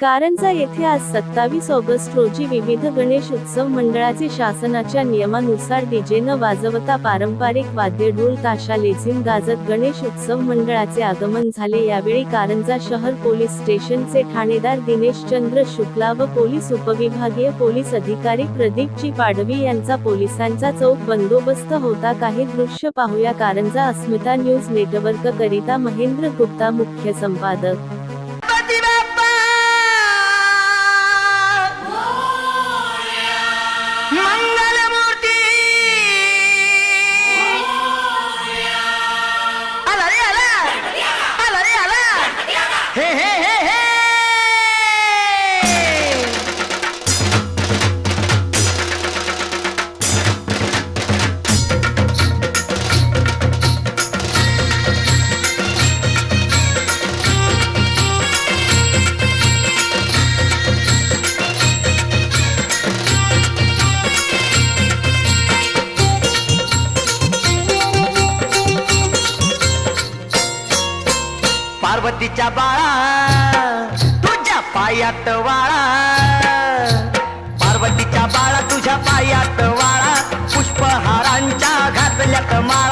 कारंजा येथे आज 27 ऑगस्ट रोजी विविध गणेश उत्सव मंडळाचे शासनाच्या नियमानुसार डीजे न वाजवता पारंपरिक वाद्य ढोल ताशा लेझिम गाजत गणेश उत्सव मंडळाचे आगमन झाले। यावेळी कारंजा शहर पोलीस स्टेशनचे ठाणेदार दिनेश चंद्र शुक्ला व पोलीस उपविभागीय पोलीस अधिकारी प्रदीप जी पाडवी यांचा पोलिसांचा चोख बंदोबस्त होता। काही दृश्य पाहूया। कारंजा अस्मिता न्यूज नेटवर्क करिता महेंद्र गुप्ता, मुख्य संपादक। मंगलमूर्ती आला रे आला, आला रे आला, हे हे हे हे। पार्वतीच्या बाळा तुझ्या पायात वाळा, पार्वतीच्या बाळा तुझ्या पायात वाळा, पुष्पहारांच्या घातल्यात माळा।